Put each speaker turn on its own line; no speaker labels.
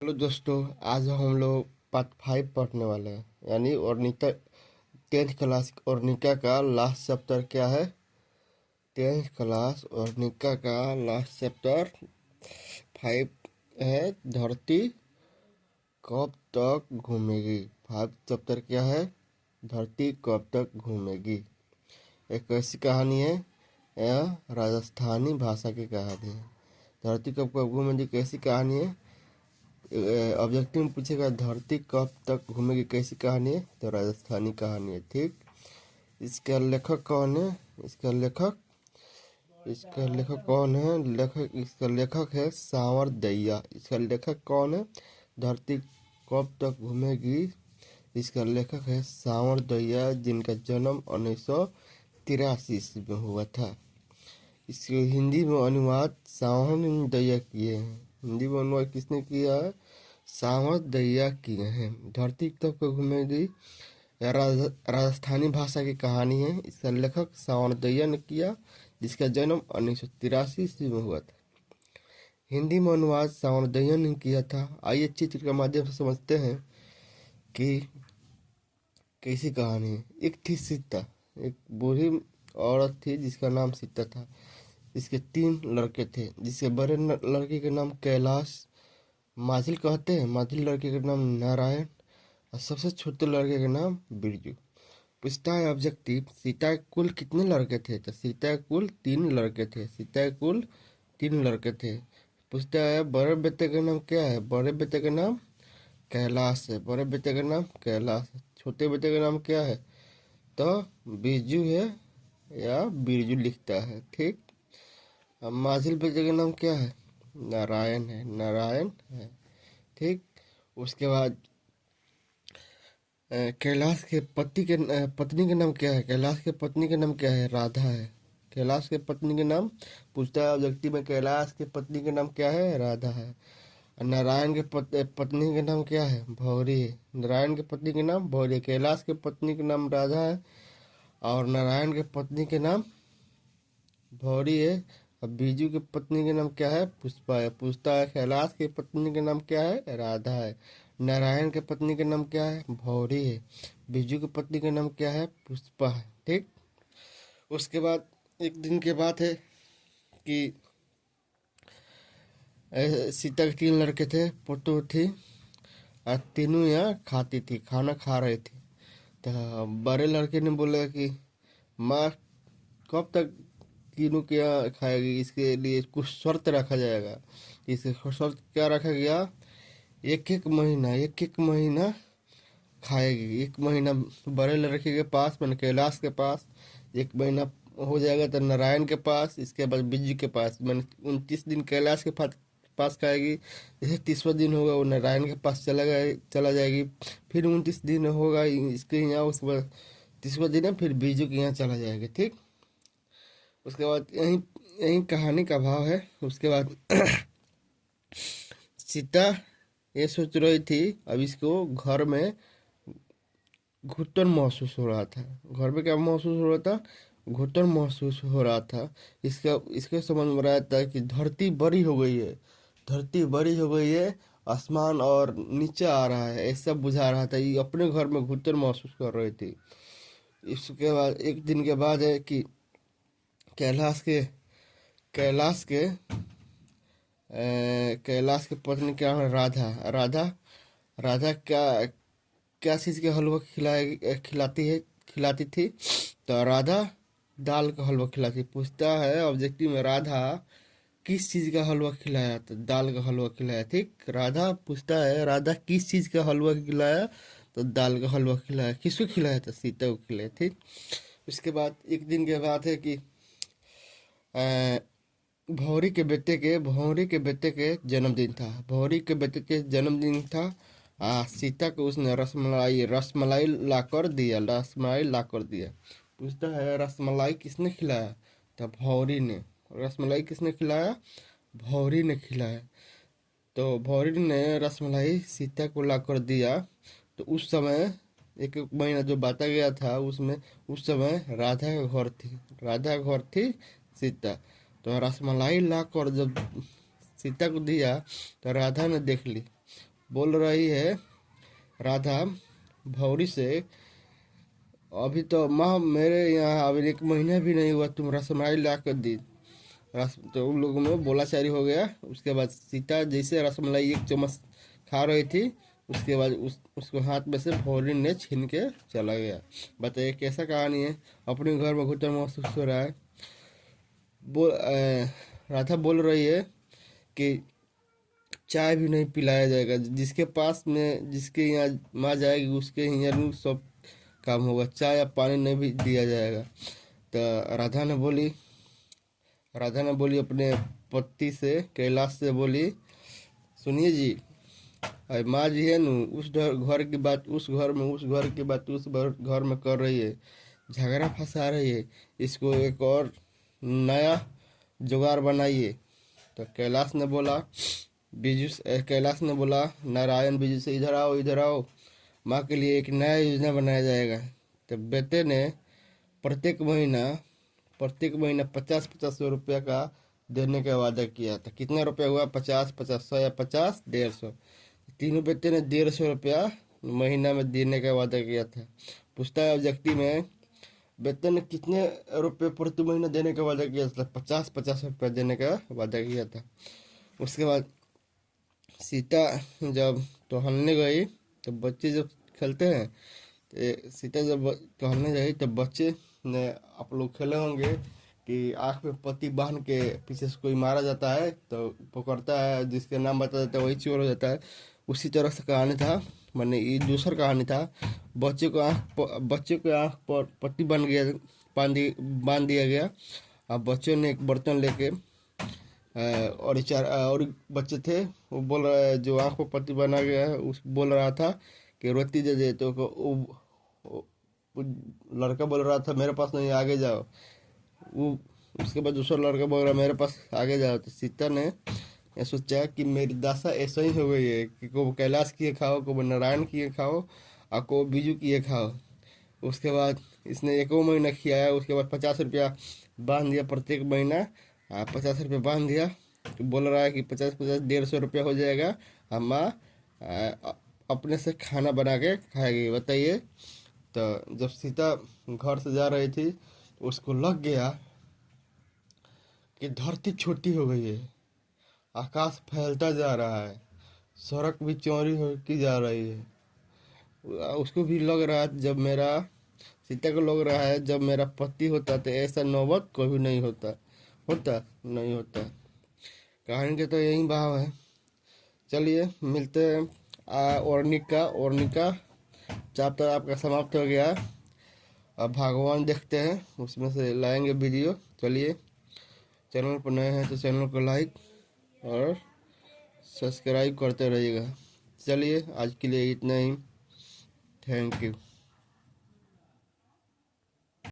Hello दोस्तों। आज हम लोग पार्ट 5 पढ़ने वाले हैं, यानी ऑर्निका 10th क्लास ऑर्निका का लास्ट चैप्टर क्या है। 10th क्लास ऑर्निका का लास्ट चैप्टर 5 है, धरती कब तक घूमेगी। 5 चैप्टर क्या है, धरती कब तक घूमेगी। एक ऐसी कहानी है, यह राजस्थानी भाषा की कहानी है। धरती कब कब घूमेगी कैसी कहानी है। ऑब्जेक्टिव में पूछेगा धरती कब तक घूमेगी कैसी कहानी है, तो राजस्थानी कहानी है। ठीक, इसका लेखक कौन है। इसका लेखक कौन है। इसका लेखक है सांवर दैया। इसका लेखक कौन है, धरती कब तक घूमेगी। इसका लेखक है सांवर दैया, जिनका जन्म 1983 ईस्वी में हुआ था। इसके हिंदी में अनुवाद सांवर दैया किए हैं। हिंदी में अनुवाद किसने किया है, सांवर दैया किए हैं। धरती तब को घूमेगी राजस्थानी भाषा की कहानी है। इसका लेखक सांवर दैया ने किया, जिसका जन्म 1983 ईस्वी में हुआ था। हिंदी में अनुवाद सांवर दैया ने किया था। आइए चित्र के माध्यम से समझते हैं कि कैसी कहानी है। एक थी सीता, एक बूढ़ी औरत थी जिसका नाम सीता था। इसके 3 लड़के थे, जिसके बड़े लड़के के नाम कैलाश माझिल कहते हैं, माझिल लड़के का नाम नारायण, और सबसे छोटे लड़के का नाम बिरजू। पूछता है ऑब्जेक्टिव, सीता के कुल कितने लड़के थे, तो सीता के कुल 3 लड़के थे। सीता के कुल 3 लड़के थे। पूछता है बड़े बेटे का नाम क्या है, बड़े बेटे का नाम कैलाश है। बड़े बेटे का नाम कैलाश है। छोटे बेटे का नाम क्या है, तो बिरजू है या बिरजू लिखता है। ठीक, अब माझिल बेटे का नाम क्या है, नारायण है, नारायण है। ठीक, उसके बाद कैलाश के पत्नी के नाम क्या है, कैलाश के पत्नी का नाम क्या है, राधा है। कैलाश के पत्नी के नाम पूछता है ऑब्जेक्टिव में, कैलाश के पत्नी का नाम क्या है, राधा है। और नारायण के पत्नी का नाम क्या है, भौरी है। नारायण के पत्नी के नाम भौरी है। कैलाश के पत्नी का नाम राधा है और नारायण के पत्नी के नाम भौरी है। अब बीजू की पत्नी का नाम क्या है, पुष्पा है। पूछता है कैलाश की पत्नी का नाम क्या है, राधा है। नारायण के पत्नी का नाम क्या है, भौरी है। बीजू की पत्नी का नाम क्या है, पुष्पा है। ठीक, उसके बाद एक दिन के बात है कि सीता के 3 लड़के थे, पुतु थी, और तीनों यहाँ खाती थी, खाना खा रहे थे। तो बड़े लड़के ने बोला कि माँ कब तक तीनों के यहाँ खाएगी, इसके लिए कुछ शर्त रखा जाएगा। इसके शर्त क्या रखा गया, एक एक महीना खाएगी। 1 महीना बड़े लड़के के पास, मैंने कैलाश के पास 1 महीना हो जाएगा, तो नारायण के पास, इसके बाद बिज्जू के पास। मैंने 29 दिन कैलाश के पास खाएगी। जैसे 30वां दिन होगा वो नारायण के पास चला जाएगी। फिर 29 दिन होगा इसके यहाँ, उसके बाद 30वां दिन है, फिर बिज्जू के यहाँ चला जाएगा। ठीक, उसके बाद यही यही कहानी का भाव है। उसके बाद सीता ये सोच रही थी, अब इसको घर में घुटन महसूस हो रहा था। घर में क्या महसूस हो रहा था, घुटन महसूस हो रहा था। इसका इसके समझ में रहा था कि धरती बड़ी हो गई है, धरती बड़ी हो गई है, आसमान और नीचे आ रहा है, ऐसा बुझा रहा था। ये अपने घर में घुटन महसूस कर रही थी। इसके बाद एक दिन के बाद है कि कैलाश के कैलाश के कैलाश की पत्नी क्या है, राधा। राधा राधा क्या क्या चीज़ के हलवा खिलाती थी, तो राधा दाल का हलवा खिलाती। पूछता है ऑब्जेक्टिव में, राधा किस चीज़ का हलवा खिलाया, तो दाल का हलवा खिलाया। ठीक, राधा पूछता है राधा किस चीज़ का हलवा खिलाया, तो दाल का हलवा खिलाया। किसको खिलाया, तो सीता को खिलाया। ठीक, उसके बाद एक दिन के बाद है कि भौरी के बेटे के जन्मदिन था। भौरी के बेटे के जन्मदिन था। सीता को उसने रसमलाई ला कर दिया। पूछता है रसमलाई किसने खिलाया, तो भौरी ने। रसमलाई किसने खिलाया, भौरी ने खिलाया। तो भौरी ने रसमलाई सीता को ला कर दिया। तो उस समय 1 महीना जो बांटा गया था उसमें, उस समय राधा का घर थी सीता। तो रसमलाई ला कर जब सीता को दिया, तो राधा ने देख ली। बोल रही है राधा भौरी से, अभी तो माँ मेरे यहाँ अभी 1 महीना भी नहीं हुआ, तुम रसमलाई ला कर दी। तो उन लोगों में बोलाचारी हो गया। उसके बाद सीता जैसे रसमलाई 1 चम्मच खा रही थी, उसके बाद उसको हाथ में से भौरी ने छीन के चला गया। बताइए कैसा कहानी है। अपने घर में घुटन महसूस हो रहा है। राधा बोल रही है कि चाय भी नहीं पिलाया जाएगा, जिसके पास में जिसके यहाँ माँ जाएगी उसके यहाँ सब काम होगा, चाय या पानी नहीं भी दिया जाएगा। तो राधा ने बोली अपने पति से, कैलाश से बोली, सुनिए जी, अरे माँ जी है न, उस घर की बात उस घर में, उस घर की बात उस घर में कर रही है, झगड़ा फंसा रही है, इसको एक और नया जुगाड़ बनाइए। तो कैलाश ने बोला, नारायण बिजू से, इधर आओ इधर आओ, माँ के लिए एक नया योजना बनाया जाएगा। तो बेटे ने प्रत्येक महीना 50-50 रुपया का देने का वादा किया था। कितना रुपया हुआ? 50-50, 100 या 50, 150। तीनों बेटे ने 150 रुपया महीना में देने का वादा किया था। पूछता है ऑब्जेक्टिव में, बेटे ने कितने रुपए प्रति महीना देने का वादा किया था? 50-50 रुपया देने का वादा किया था। उसके बाद सीता जब टहलने गई, तो बच्चे जब खेलते हैं, तो सीता जब टहलने गई तब बच्चे ने, आप लोग खेले होंगे कि आँख में पट्टी बांध के पीछे से कोई मारा जाता है तो पकड़ता है, जिसके नाम बता देता है वही चोर हो जाता है। उसी तरह से कहानी था, मैंने ये दूसरा कहानी था। बच्चे को आँख पर पट्टी बांध दिया गया। अब बच्चों ने एक बर्तन लेके, और चार और बच्चे थे, वो बोल रहा, जो आँख पर पट्टी बना गया है उस बोल रहा था कि रोटी दे दे। तो वो लड़का बोल रहा था मेरे पास नहीं, आगे जाओ। वो उसके बाद दूसरा लड़का बोल रहा मेरे पास आगे जाओ। तो सीता ने ये सोचा कि मेरी दशा ऐसा ही हो गई है कि को कैलाश किए खाओ, को नारायण किए खाओ, और को बीजू किए खाओ। उसके बाद इसने 1 महीना खिलाया। उसके बाद 50 रुपया बांध दिया प्रत्येक महीना। 50 रुपया बांध दिया। तो बोल रहा है कि 50-50, 150 रुपया हो जाएगा। हम माँ अपने से खाना बना के खाएगी। बताइए। तो जब सीता घर से जा रही थी, उसको लग गया कि धरती छोटी हो गई है, आकाश फैलता जा रहा है, सड़क भी चौड़ी होती जा रही है। उसको भी लग रहा है, जब मेरा सीता को लग रहा है जब मेरा पति होता तो ऐसा नौबत कभी नहीं नहीं होता। कहानी के तो यही भाव है। चलिए मिलते हैं। ओर्निका चैप्टर आपका समाप्त हो गया। अब भगवान देखते हैं, उसमें से लाएंगे वीडियो। चलिए, चैनल पर नए हैं तो चैनल को लाइक और सब्सक्राइब करते रहिएगा। चलिए आज के लिए इतना ही। Thank you.